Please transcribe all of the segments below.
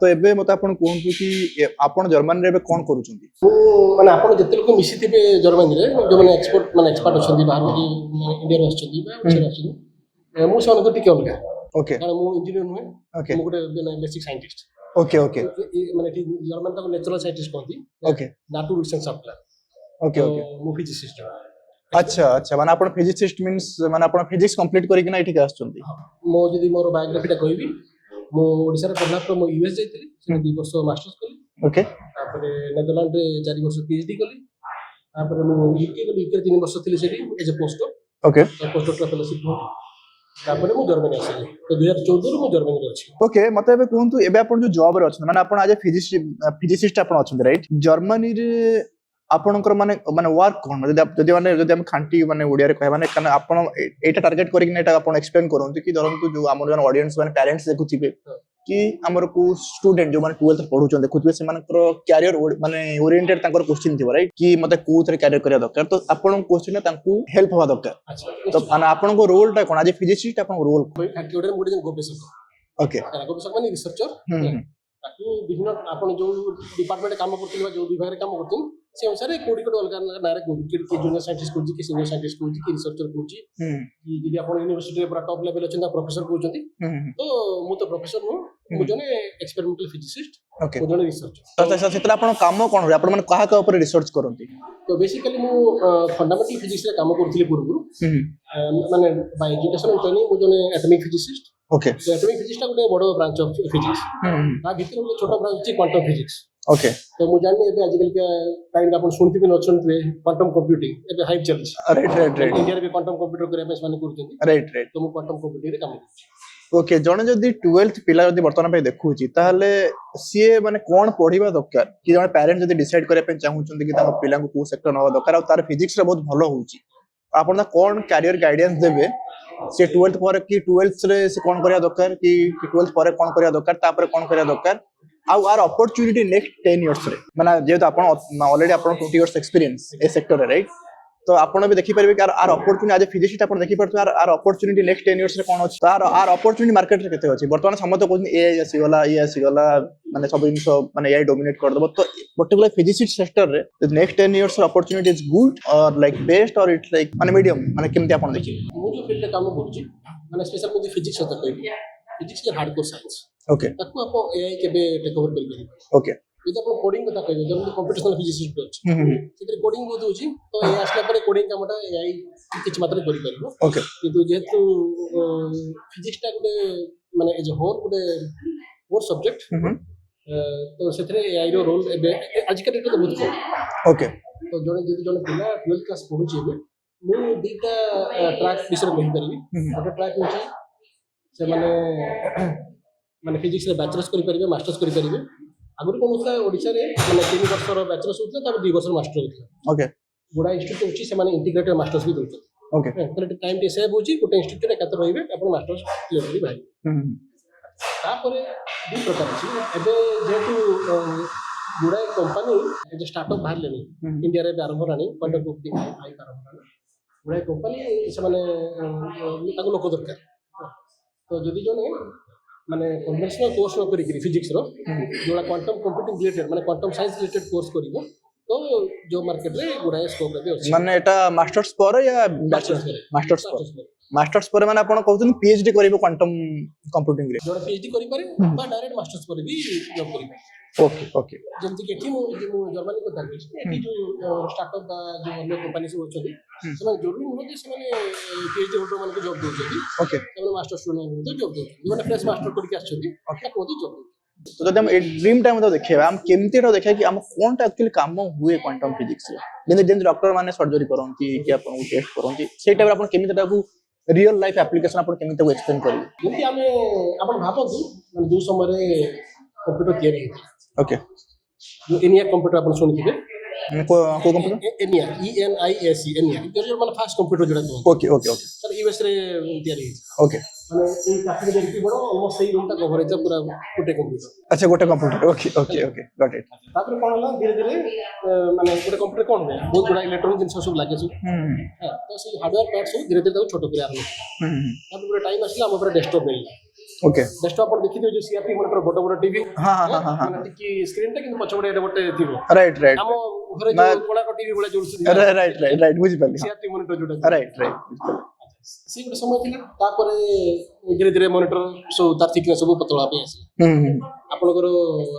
तो एबे मते आपण कहंतु कि आपण जर्मनी रे एबे कोन करूछंती माने आपण जते लोक मिसिथिबे जर्मनी रे जो माने एक्सपर्ट अछंती बाहर की इंडिया रे अछंती बा ओछे अछंती मु सन को टिके अलगा ओके कारण मु इंजीनियर नुहे ओके मु गोटे बेसिक साइंटिस्ट ओके ओके माने जर्मन तक नेचुरल साइंटिस्ट कहंती ओके नाटू रिसर्च सप्लाई ओके ओके मु फिजिसिस्ट अच्छा अच्छा माने आपण फिजिसिस्ट मींस माने आपण फिजिक्स कंप्लीट करी कि ना इठी आछंती मो जदी मोर बायोग्राफी टा कहबी मो ओडिसा रे पढला पर मो यूएस जाइतली से 2 वर्ष मास्टर्स कली ओके तापर नेदरलैंड रे 4 वर्ष पीएचडी कली तापर मो यूके गली यूके 3 वर्ष थिली सेठी as a post okay post doctor fellowship हो तापर मो जर्मनी आसली तो 2014 रे मो जर्मनी रे अछि ओके मते एबे कहंतु एबे आपण जो जॉब रे अछन माने आपण आज फिजिसिस्ट आपण अछन राइट जर्मनी रे आपणकर माने माने वर्क कोन जदी हम खांटी माने ओडिया रे कहबा माने कारण आपण एटा टारगेट करी कि एटा आपण एक्सप्लेन करंतु कि धरंतु जो हमर जन ऑडियंस माने पेरेंट्स देखुथिबे कि हमर को स्टूडेंट जो माने 12th पढुचन देखुथिबे से मानकर कैरियर माने ओरिएंटेड तांकर क्वेश्चन थिबो राइट कि मते कोथरे कैरियर करिया दरकार तो आपण क्वेश्चन तांकू हेल्प होवा दरकार तो माने आपण को रोल ता कोन आज फिजिसिस्ट आपण रोल कोई फैक्ट्री ओडे मोडे गवेषक ओके गवेषक माने रिसर्चर ताकि विभिन्न आपण जो डिपार्टमेंट काम करथिबा जो विभाग रे काम करथिन से अनुसार कोडी कोड अलग नारे के जूनियर साइंटिस्ट कोजी के सीनियर साइंटिस्ट कोजी के रिसर्चर कोजी कि जदी आपण यूनिवर्सिटी रे पूरा टॉप लेवल अछन प्रोफेसर कोजंती तो मु तो प्रोफेसर नु मु जने एक्सपेरिमेंटल फिजिसिस्ट ओके मु जने रिसर्चर अच्छा सेतला आपण काम कोन आपण माने काहा का ऊपर रिसर्च करंती तो बेसिकली मु फंडामेंटल फिजिक्स रे काम करथिले पूर्व माने बाय एजुकेशन ट्रेनिंग मु जने atomic physicist okay atomic physics टा गोटे बडो ब्रांच ऑफ फिजिक्स ता भीतर गोटे छोटा ब्रांच अछि क्वांटम फिजिक्स ओके तो मु जानि एबे आजकल के टाइम अपन सुनथिबे नछनथिबे क्वांटम कंप्यूटिंग एबे हाइप चलछि राइट इंडिया रे भी क्वांटम कंप्यूटर करे पे माने करथि राइट तो मु क्वांटम कंप्यूटिंग रे काम करछि ओके जने जदी 12th पिला जदी वर्तमान पे देखुची ताहले सीए माने कोन पढिबा दरकार कि जने पेरेंट जदी डिसाइड करे पे चाहउचंती कि ताको पिला को को सेक्टर नवा दरकार और तार फिजिक्स रे बहुत भलो होउची आपण कोन कैरियर गाइडेंस देबे से 12th पर कि 12th रे से कोन करिया दरकार कि 12th पर कोन करिया दरकार तापर कोन करिया दरकार आउ आर अपॉर्चुनिटी नेक्स्ट 10 इयर्स रे माने जेतो आपण ऑलरेडी आपण 20 इयर्स एक्सपीरियंस ए सेक्टर रे राइट तो आपण भी देखि परबे कि आर अपॉर्चुनिटी आज फिजिक्स आपण देखि परतो आर अपॉर्चुनिटी नेक्स्ट 10 इयर्स रे कोन अछि तार आर अपॉर्चुनिटी मार्केट रे केते अछि वर्तमान समय तो कोन एआई आसी गला माने सब जिंस माने एआई डोमिनेट कर दबो तो पर्टिकुलर फिजिक्स सेक्टर रे next 10 years opportunity is good और लाइक बेस्ट और इट्स लाइक माने मीडियम माने केमते आपण देखि मु जो फील्ड काम करछि माने स्पेशल मु फिजिक्स होता कहबी physics is hardcore science okay ताकू आपण एआई केबे टेक ओवर करि परिबे ओके जदि आपण कोडिंग कथा कहबे जब कंप्यूटेशनल फिजिक्स अछि सेतिर कोडिंग बहुत होछि तो ए आसला पर कोडिंग कामटा एआई किछ मात्रा करि परिबो ओके किंतु जेतु फिजिक्स टा गुटे माने एज होल गुटे कोर सब्जेक्ट तो सेथरे एआई रो रोल एबे आज के डेट तो बहुत कम ओके तो जने जदि जने पिला 12th क्लास पढुछि एबे मु दीटा ट्रैक विषय कहि परिबी गोटे ट्रैक होछि से माने फिजिक्स रे बैचलर्स करि परिबे मास्टर्स करि परिबे आगुरी कोन होता ओडिसा रे माने 3 वर्ष रो बैचलर्स होता तब 2 वर्ष मास्टर होता ओके गुडा इंस्टीट्यूट होछि से माने इंटीग्रेटेड मास्टर्स भी दोछ ओके तो टाइम टे सेव होछि गोटे इंस्टीट्यूट रे कत रहिबे अपन मास्टर्स क्लियर करि भाई तापरे दु प्रकार अछि एबे जेतु गुडा कंपनी जे स्टार्टअप बाहर लेनी इंडिया रे आरंभ रानी क्वांटम कंप्यूटिंग हाई आरंभ रानी गुडा कंपनी से माने ताको लोक दरकार तो जदी जने माने कन्वेंशनल कोर्स न करी फिजिक्स रो जोला क्वांटम कंप्यूटिंग रिलेटेड माने क्वांटम साइंस रिलेटेड कोर्स करिवो तो जो मार्केट रे गुडाए स्कोप रे अछि माने एटा मास्टर्स पर या मास्टर्स पर माने आपण कहउछन पीएचडी करिवो क्वांटम कंप्यूटिंग रे जोला पीएचडी करि पारे बा डायरेक्ट मास्टर्स पर भी जॉब करि पारे ओके ओके जेमति के एठी मु जर्मनी को ताकि एठी जो स्टार्टअप बा जो अन्य कंपनी सब होछथि से जरूरी नुह जे से पीएचडी होल्डर मान को जॉब दोछथि ओके से मास्टर स्टूडेंट को जॉब दोछथि माने फ्रेश मास्टर करि आछथि ताको तो जॉब तो जब हम ड्रीम टाइम तो देखिए हम केमती तो देखिए कि हम कोन एक्चुअली काम हुए क्वांटम फिजिक्स रे जेन डॉक्टर माने सर्जरी करंती कि अपन टेस्ट करंती से टाइम अपन केमती ताकू रियल लाइफ एप्लीकेशन अपन केमती को एक्सप्लेन करिवे जेमति हमें अपन भाबंतु माने जो समय रे कंप्यूटर तयारी हेतला ओके जो एनियाक कंप्यूटर अपन सुनिथिबे को कंप्यूटर एनियाक ENIAC एनियाक जो माने फास्ट कंप्यूटर जोडा okay okay okay sir US रे तयारी ओके माने ए काफी जेति बडो ऑलमोस्ट सही रूम ता कवर हेता पूरा गोटे कंप्यूटर अच्छा गोटे computer okay okay okay got it तापर कोन होला धीरे धीरे माने गोटे कंप्यूटर कोन होय बहुत बडा इलेक्ट्रॉनिक जिंस सब लागे सब तो से हार्डवेयर पार्ट्स धीरे धीरे ताको छोटो करे आरंभ तापर गोटे टाइम आसला हम ऊपर डेस्कटॉप मिलला ओके डेस्कटॉप पर देखि जो सीआरटी मॉनिटर बड़ बड़ टीवी हाँ हाँ हाँ हाँ माने टिकी स्क्रीन टा किंतु पछबडे एटा गोटे थिबो राइट राइट हम घरे जो कोला को टीवी बोला जोडछु राइट राइट राइट बुझी पाली सीआरटी मॉनिटर जोटा राइट राइट सी गोटे समय थिला तापर धीरे धीरे मॉनिटर सब तार थिकनेस सब पतला पे आसी आपनकर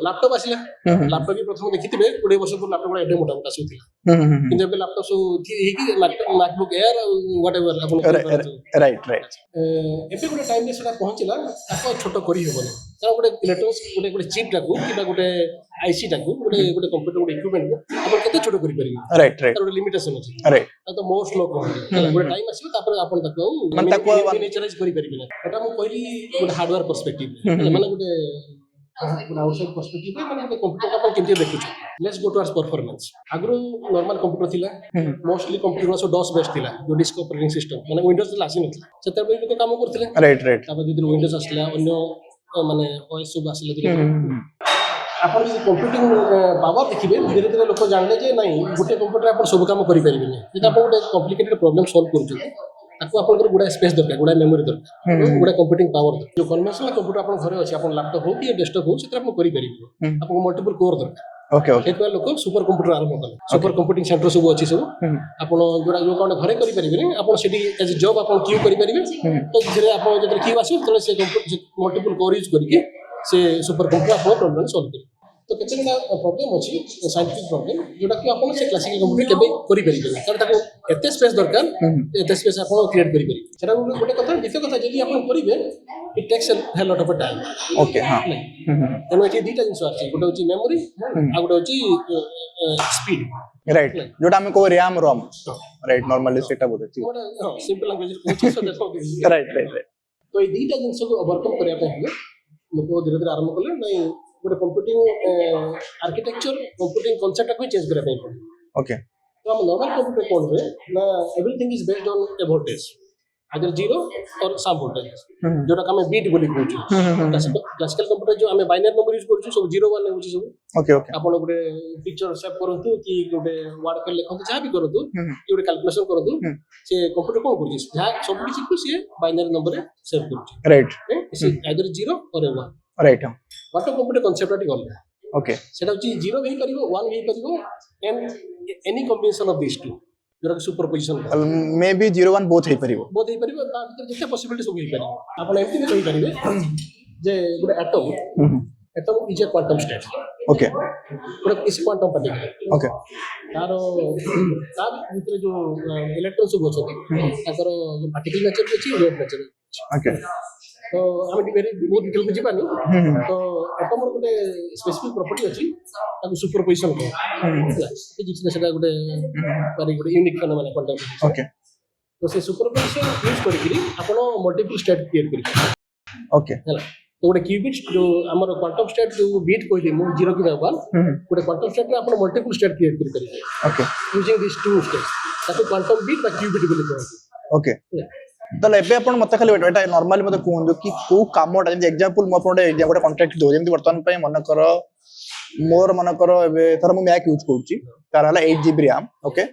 लैपटॉप आसिला लैपटॉप भी प्रथम देखिथिबे 20 वर्ष पूर्व लैपटॉप एडे मोटा मोटा सुथिला किंतु एबे लैपटॉप सब थी कि मैकबुक एयर व्हाटएवर आपन राइट राइट एबे गोटे टाइम रे सेटा पहुंचला ताको छोटो करी हेबो कारण गोटे इलेक्ट्रॉनिक्स गोटे चिप टाकू कि गोटे आईसी टाकू गोटे कंप्यूटर गोटे इक्विपमेंट को आपन केते छोटो करी परिबे राइट राइट गोटे लिमिटेशन अछि राइट तो मोस्ट लोक गोटे टाइम आसीबो तापर आपन ताको मन ताको मिनिचराइज करी परिबे एटा मु कहली गोटे हार्डवेयर पर्सपेक्टिव माने गोटे आउटसाइड पर्सपेक्टिव माने गोटे कंप्यूटर का अपन केमती देखु लेट्स गो टुवर्ड्स परफॉर्मेंस आगरो नॉर्मल कंप्यूटर थिला mostly computer so DOS based थिला जो डिस्क ऑपरेटिंग सिस्टम माने विंडोज ला आसी नथिला सेते बे लोक काम करथिले राइट राइट तापर जदी विंडोज आसला अन्य माने ओएस सब आसला धीरे आपण जदी कंप्यूटिंग पावर देखिबे धीरे धीरे लोक जानले जे नहीं गोटे कंप्यूटर आपण सब काम करि परिबेनी जदी आपण गोटे कॉम्प्लिकेटेड प्रॉब्लम सॉल्व करू ताको आपन गुडा स्पेस दरकार गुडा मेमोरी दरकार गुडा कंप्यूटिंग पावर जो कन्वेंशनल कंप्यूटर आपन घरे अछि आपन लैपटॉप हो कि डेस्कटॉप हो सेते आपन करि परिबे आपन मल्टीपल कोर दरकार ओके ओके एतबा लोक सुपर कंप्यूटर आरंभ कले सुपर कंप्यूटिंग सेंटर सब अछि सब आपन जोडा जो कोन घरे करि परिबे आपन सेठी एज जॉब आपन क्यू करि परिबे तो धीरे आपन जते क्यू आसी तो से मल्टीपल कोर यूज करके से सुपर कंप्यूटर आपन प्रॉब्लम सॉल्व करि तो केतेना प्रॉब्लम अछि साइंटिफिक प्रॉब्लम जोडा कि आपन से क्लासिकल कंप्यूटर केबे करि परिबे कारण ताको एते स्पेस दरकार एते स्पेस आपन क्रिएट करि परिबे सेटा गोटे कथा द्वितीय कथा जदी आपन करिबे it takes a lot of time okay हां तेनो एठी दुटा जिंस अछि गोटे होची मेमोरी आ गोटे होची स्पीड राइट जोटा हम को रैम रोम राइट नॉर्मली सेटा बोलते छी सिंपल लैंग्वेज कोची सो देखो राइट राइट तो ए दुटा जिंस को ओवरकम करिया पे हेले लोक धीरे धीरे आरंभ करले नहीं गोटे कंप्यूटिंग आर्किटेक्चर कंप्यूटिंग कांसेप्ट को चेंज करिया पे ओके तो हम नॉर्मल कंप्यूटर कोड में ना everything is based on A voltage either zero और सम वोल्टेज जोटा हम बीट बोली कहू क्लासिकल कंप्यूटर जो हम बाइनरी नंबर यूज करू सब 0 1 होची सब ओके ओके आपण गोटे पिक्चर सेव करंतु कि गोटे वर्ड फाइल लिखंतु जा भी करंतु कि गोटे कैलकुलेशन करंतु से कंप्यूटर कोन करू जा सब किछि को से बाइनरी नंबर रे सेव करू राइट से आइदर 0 और 1 राइट व्हाट कंप्यूटर कांसेप्ट आटी गल ओके सेटा होची 0 भी करिवो 1 भी करिवो and any combination of this two जोरा सुपरपोजिशन मे बी 0 1 बोथ हे परिबो बोथ हे परिबो ता भीतर जते पॉसिबिलिटी सब हे परिबो आपण एमती कहि परिबे जे गोटे atom is a quantum state okay गोटे इस क्वांटम पार्टिकल ओके तार भीतर जो इलेक्ट्रॉन सब होछन ताकर पार्टिकल नेचर अछि वेव नेचर ओके तो हम वेरी बहुत डिटेल को जिबानी तो एटम रो गोटे स्पेसिफिक प्रॉपर्टी अछि ताको सुपरपोजिशन को फिजिक्स में सेटा गोटे पारी गोटे यूनिक फेनोमेना क्वांटम ओके तो से सुपरपोजिशन यूज करिकरी आपण मल्टीपल स्टेट क्रिएट करि ओके हला तो गोटे क्यूबिट जो हमर क्वांटम स्टेट जो बीट कहली मु 0 कि 1 गोटे क्वांटम स्टेट रे आपण मल्टीपल स्टेट क्रिएट करि करि okay using this two states ताको क्वांटम बीट बा क्यूबिट बोली कहू ओके ताले एबे आपण मते खाली एटा नॉर्मली मते कहू कि को कामटा जे एग्जांपल मो आपण गोटे कॉन्ट्रैक्ट दो जेंति वर्तमान पय मन कर मोर मन कर एबे थर मु मैक यूज करूची तार हला 8 GB रैम ओके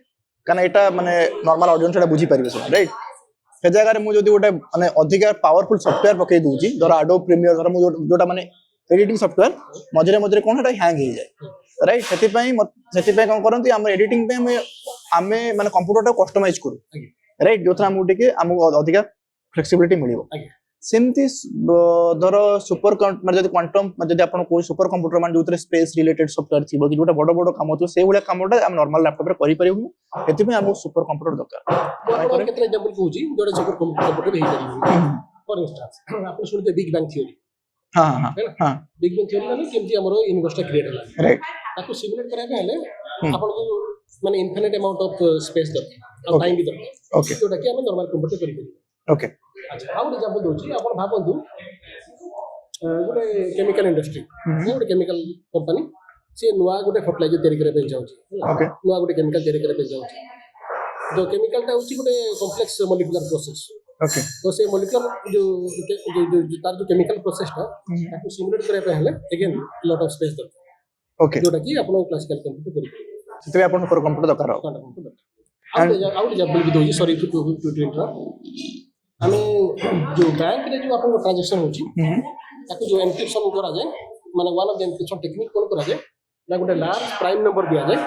काना एटा माने नॉर्मल ऑडियंस एटा बुझी परिबे सब राइट से जगह रे मु जदी गोटे माने अधिक पावरफुल सॉफ्टवेयर पकई दूची धर एडोब प्रीमियर धर मु जोटा माने एडिटिंग सॉफ्टवेयर मझरे मझरे कोन एटा हैंग हो जाए राइट सेति पय कोन करंती हम एडिटिंग पे हमें माने कंप्यूटर को कस्टमाइज करू राइट जो थरा मुटे के हमको अधिक फ्लेक्सिबिलिटी मिलिबो सेमती धर सुपर माने जदी क्वांटम जदी आपण कोई सुपर कंप्यूटर माने जोतरे स्पेस रिलेटेड सॉफ्टवेयर थिबो कि जोटा बड़ बड़ काम तो से भले कामटा हम नॉर्मल लैपटॉप रे करि परिबो एति में हमको सुपर कंप्यूटर दरकार आपण केतरा एग्जांपल कहूची जोटा सुपर कंप्यूटर हे परिबो फॉर इंस्टेंस आपण सुनते बिग बैंग थ्योरी हां हां हां बिग बैंग थ्योरी माने केमती हमरो यूनिवर्स क्रिएट होला राइट ताको सिमुलेट करा हेले आपण को माने इनफिनिट अमाउंट ऑफ स्पेस दरकार और टाइम भी दरकार ओके जोटा कि हम नॉर्मल कंप्यूटर करि ओके अच्छा आउ एग्जांपल दोची आपण भाबंतु गोटे केमिकल इंडस्ट्री गोटे केमिकल कंपनी से नुआ गोटे फर्टिलाइजर तयारी करे पे जाउची ओके नुआ गोटे केमिकल तयारी करे पे जाउची जो केमिकल टा होची गोटे कॉम्प्लेक्स मॉलिक्यूलर प्रोसेस ओके तो से मॉलिक्यूलर जो तार जो केमिकल प्रोसेस टा ताको सिमुलेट करे पे हेले अगेन लॉट ऑफ स्पेस दरकार ओके जोटा कि आपण क्लासिकल कंप्यूटर करि सेते आपण सुपर कंप्यूटर दरकार आउट एग्जांपल भी दोची सॉरी टू इंटरप्ट आम जो बैंक रे जो आपन ट्रांजैक्शन होची ताको जो एनक्रिप्शन करा जाए माने one of the encryption technique कोन करा जाए ना गोटे लार्ज प्राइम नंबर दिया जाए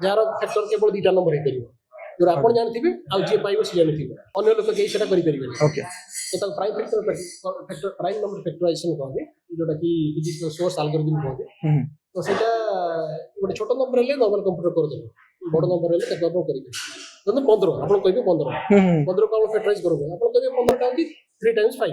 जार फैक्टर केवल 2टा नंबर हे करिवो जो आपण जानथिबे आ जे पाइबो से जानथिबे अन्य लोक के सेटा करि परिबे ओके तो तक prime factor prime number factorisation कहबे जोटा कि फिजिक्स सोर्स एल्गोरिथम कहबे तो सेटा गोटे छोट नंबर ले नॉर्मल कंप्यूटर कर देबो बड़ नंबर ले तक आपण करिबे तो 15 आपण कहबे 15 को आपण फैक्टराइज करबे आपण कहबे 15 का होती 3 times 5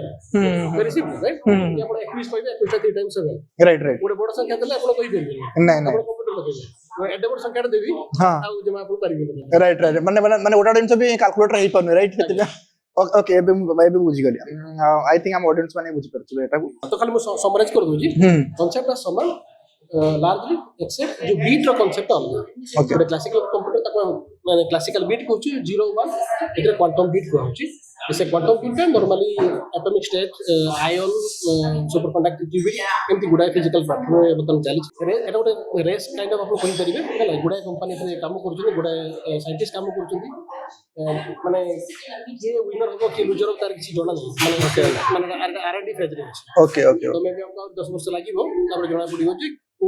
वेरी सिंपल राइट ये आपण 21 कहबे 21 3 times 7 राइट राइट गोटे बड़ संख्या देले आपण कहि परिबे नहीं नहीं आपण कंप्यूटर लगेबे एडे बड़ संख्या देबी हां आ जमा आपण परिबे राइट राइट माने माने ओटा जिंस भी कैलकुलेटर हे पन राइट केते ओके एबे बुझी गली आई थिंक हम ऑडियंस माने बुझी परछु एटा को तो खाली मैं समराइज कर दूजी कांसेप्ट समान लार्जली एक्सेप्ट जो बीट रो कांसेप्ट अलग ओके गोटे क्लासिकल कंप्यूटर तक माने क्लासिकल बीट कहूची 0 1 एकर क्वांटम बीट कहूची से क्वांटम बीट में normally atomic state ion super conductive bit एमती गुडा फिजिकल प्रॉपर्टी बतन चली एटा गोटे रेस काइंड ऑफ आपन कहि परिबे हला गुडा कंपनी रे काम करछन गुडा साइंटिस्ट काम करछन माने जे विनर हो कि लूजर तार किसी जणा नहीं माने आरएनडी फेज रे ओके ओके तो मे भी हमको 10 वर्ष लागिवो तापर जणा पडिवो जे को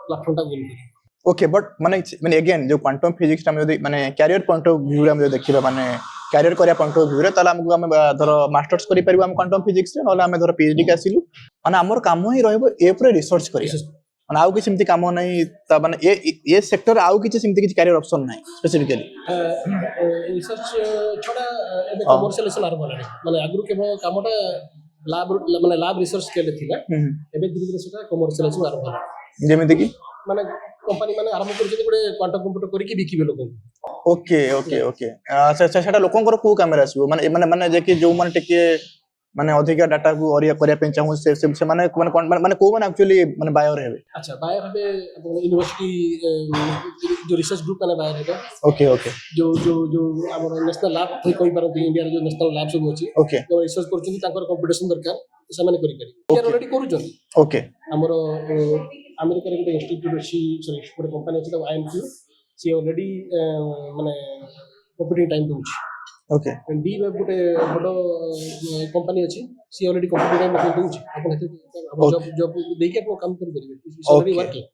प्लेटफॉर्म टा विन करी ओके बट माने अगेन जो क्वांटम फिजिक्स हम यदि माने कैरियर पॉइंट ऑफ व्यू रे हम देखिबा माने कैरियर करिया पॉइंट ऑफ व्यू रे ताला हमको हम धर मास्टर्स करि परिबा हम क्वांटम फिजिक्स रे नले हम धर पीएचडी के आसिलु माने हमर काम ही रहबो ए पर रिसर्च करिया माने आउ किछ सिमती काम नहीं त माने ए सेक्टर आउ किछ सिमती किछ कैरियर ऑप्शन नहीं स्पेसिफिकली रिसर्च छोड़ा एबे कमर्शियलाइजेशन आरंभ होला माने आगु केवल कामटा लैब माने लैब रिसर्च केले थिला एबे धीरे धीरे सेटा कमर्शियलाइजेशन आरंभ होला जेमिति की माने कंपनी माने आरंभ करछे गोटे क्वांटम कंप्यूटर करी कि बिकिबे लोक ओके ओके ओके अच्छा सेटा लोकंकर को कैमरा आसीबो माने माने माने जे कि जो माने टिके माने अधिक डाटा को ओरिया करिया पे चाहू से माने माने को माने एक्चुअली माने बायर हेबे अच्छा बायर हेबे यूनिवर्सिटी जो रिसर्च ग्रुप माने बायर हेबे ओके ओके जो जो जो हमर नेशनल लैब कोइ पारती इंडिया रे जो नेशनल लैब सब अछि ओके जो रिसर्च करछन तांकर कंप्यूटेशन दरकार से माने करि करि इंडिया ऑलरेडी करूछन ओके हमर अमेरिका रे गोटे इंस्टीट्यूट अछि सॉरी गोटे कंपनी अछि आईएमक्यू सी ऑलरेडी माने कंप्यूटिंग टाइम दोछि ओके डी वेब गोटे बड़ कंपनी अछि सी ऑलरेडी कंप्यूटिंग टाइम दोछि आपण जॉब जॉब देके आपण काम करि परिबे ऑलरेडी वर्किंग